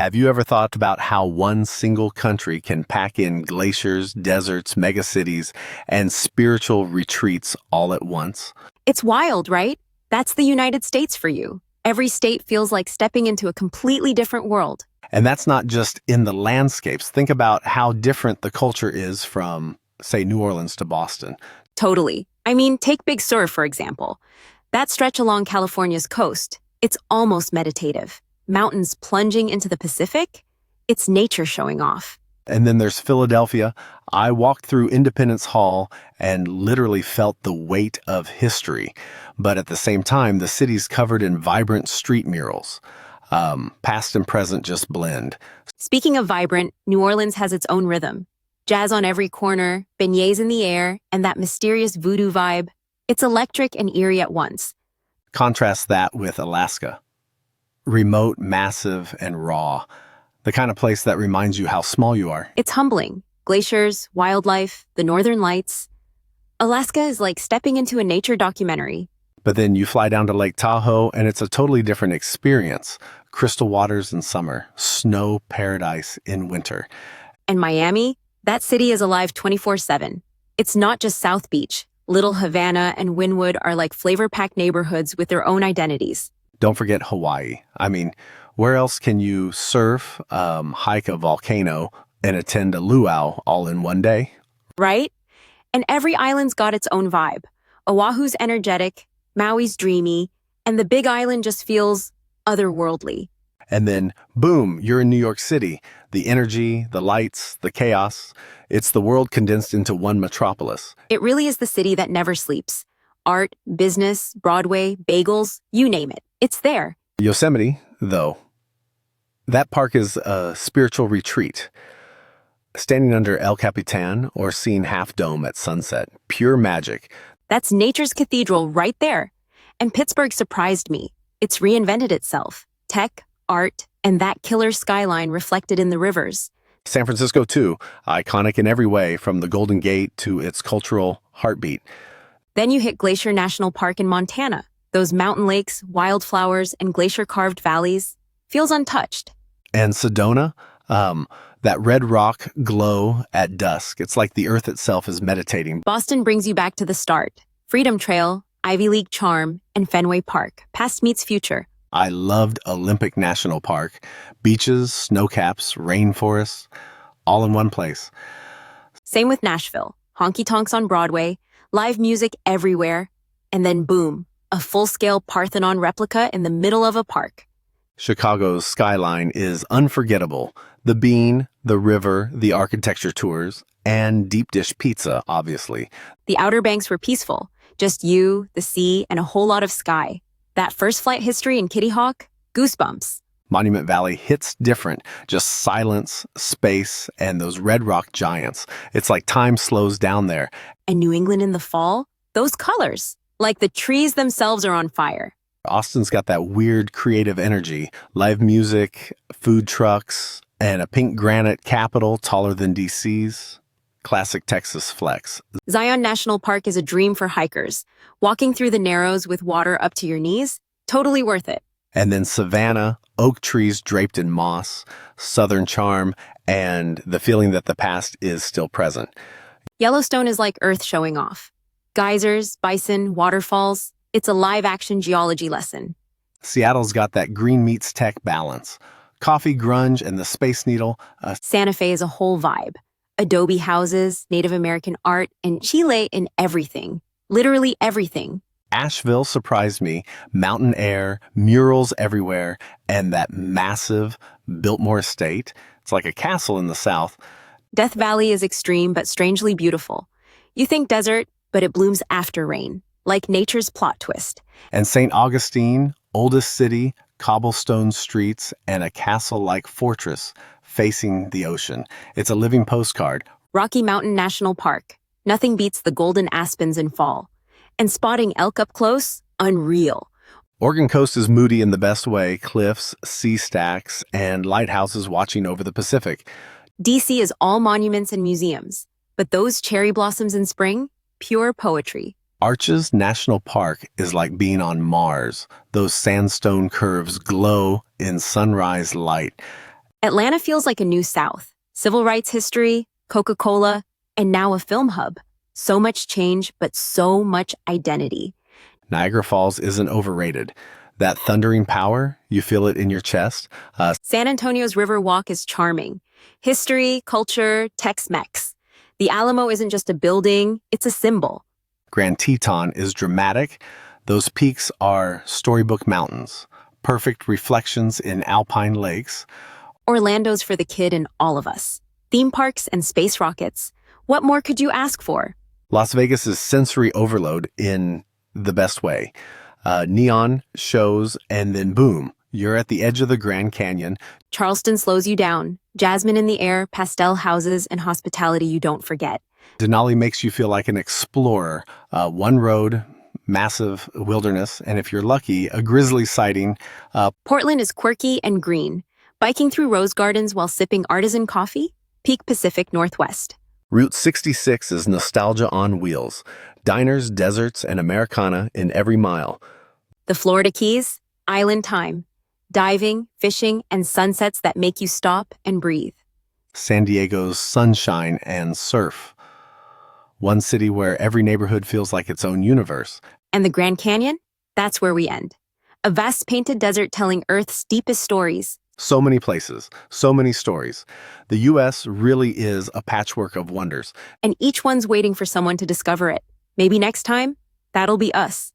Have you ever thought about how one single country can pack in glaciers, deserts, megacities, and spiritual retreats all at once? It's wild, right? That's the United States for you. Every state feels like stepping into a completely different world. And that's not just in the landscapes. Think about how different the culture is from, say, New Orleans to Boston. Totally. I mean, take Big Sur, for example. That stretch along California's coast, it's almost meditative. Mountains plunging into the Pacific, it's nature showing off. And then there's Philadelphia. I walked through Independence Hall and literally felt the weight of history. But at the same time, the city's covered in vibrant street murals. Past and present just blend. Speaking of vibrant, New Orleans has its own rhythm. Jazz on every corner, beignets in the air, and that mysterious voodoo vibe. It's electric and eerie at once. Contrast that with Alaska. Remote, massive, and raw. The kind of place that reminds you how small you are. It's humbling. Glaciers, wildlife, the northern lights. Alaska is like stepping into a nature documentary. But then you fly down to Lake Tahoe, and it's a totally different experience. Crystal waters in summer, snow paradise in winter. And Miami, that city is alive 24/7. It's not just South Beach. Little Havana and Wynwood are like flavor-packed neighborhoods with their own identities. Don't forget Hawaii. I mean, where else can you surf, hike a volcano, and attend a luau all in one day? Right? And every island's got its own vibe. Oahu's energetic, Maui's dreamy, and the Big Island just feels otherworldly. And then, boom, you're in New York City. The energy, the lights, the chaos. It's the world condensed into one metropolis. It really is the city that never sleeps. Art, business, Broadway, bagels, you name it. It's there. Yosemite, though, that park is a spiritual retreat. Standing under El Capitan or seeing Half Dome at sunset. Pure magic. That's nature's cathedral right there. And Pittsburgh surprised me. It's reinvented itself. Tech, art, and that killer skyline reflected in the rivers. San Francisco, too. Iconic in every way, from the Golden Gate to its cultural heartbeat. Then you hit Glacier National Park in Montana. Those mountain lakes, wildflowers, and glacier-carved valleys. Feels untouched. And Sedona, that red rock glow at dusk. It's like the earth itself is meditating. Boston brings you back to the start. Freedom Trail, Ivy League charm, and Fenway Park. Past meets future. I loved Olympic National Park. Beaches, snowcaps, rainforests, all in one place. Same with Nashville. Honky-tonks on Broadway, live music everywhere, and then boom, a full-scale Parthenon replica in the middle of a park. Chicago's skyline is unforgettable. The bean, the river, the architecture tours, and deep dish pizza, obviously. The Outer Banks were peaceful. Just you, the sea, and a whole lot of sky. That first flight history in Kitty Hawk, goosebumps. Monument Valley hits different. Just silence, space, and those red rock giants. It's like time slows down there. And New England in the fall, those colors, like the trees themselves are on fire. Austin's got that weird creative energy. Live music, food trucks, and a pink granite Capitol taller than DC's. Classic Texas flex. Zion National Park is a dream for hikers. Walking through the Narrows with water up to your knees, totally worth it. And then Savannah, oak trees draped in moss, southern charm, and the feeling that the past is still present. Yellowstone is like Earth showing off. Geysers, bison, waterfalls. It's a live-action geology lesson. Seattle's got that green meets tech balance. Coffee, grunge, and the Space Needle. Santa Fe is a whole vibe. Adobe houses, Native American art, and Chile in everything. Literally everything. Asheville surprised me. Mountain air, murals everywhere, and that massive Biltmore estate. It's like a castle in the south. Death Valley is extreme but strangely beautiful. You think desert, but it blooms after rain, like nature's plot twist. And St. Augustine, oldest city, cobblestone streets, and a castle-like fortress facing the ocean. It's a living postcard. Rocky Mountain National Park. Nothing beats the golden aspens in fall. And spotting elk up close, unreal. Oregon coast is moody in the best way. Cliffs, sea stacks, and lighthouses watching over the Pacific. DC is all monuments and museums. But those cherry blossoms in spring, pure poetry. Arches National Park is like being on Mars. Those sandstone curves glow in sunrise light. Atlanta feels like a new South. Civil rights history, Coca-Cola, and now a film hub. So much change, but so much identity. Niagara Falls isn't overrated. That thundering power, you feel it in your chest. San Antonio's River Walk is charming. History, culture, Tex-Mex. The Alamo isn't just a building, it's a symbol. Grand Teton is dramatic. Those peaks are storybook mountains, perfect reflections in alpine lakes. Orlando's for the kid in all of us. Theme parks and space rockets. What more could you ask for? Las Vegas is sensory overload in the best way. Neon shows, and then boom, you're at the edge of the Grand Canyon. Charleston slows you down. Jasmine in the air, pastel houses, and hospitality you don't forget. Denali makes you feel like an explorer. One road, massive wilderness, and if you're lucky, a grizzly sighting. Portland is quirky and green. Biking through rose gardens while sipping artisan coffee? Peak Pacific Northwest. Route 66 is nostalgia on wheels. Diners, deserts, and Americana in every mile. The Florida Keys? Island time. Diving, fishing, and sunsets that make you stop and breathe. San Diego's sunshine and surf. One city where every neighborhood feels like its own universe. And the Grand Canyon? That's where we end. A vast painted desert telling Earth's deepest stories. So many places, so many stories. The U.S. really is a patchwork of wonders. And each one's waiting for someone to discover it. Maybe next time, that'll be us.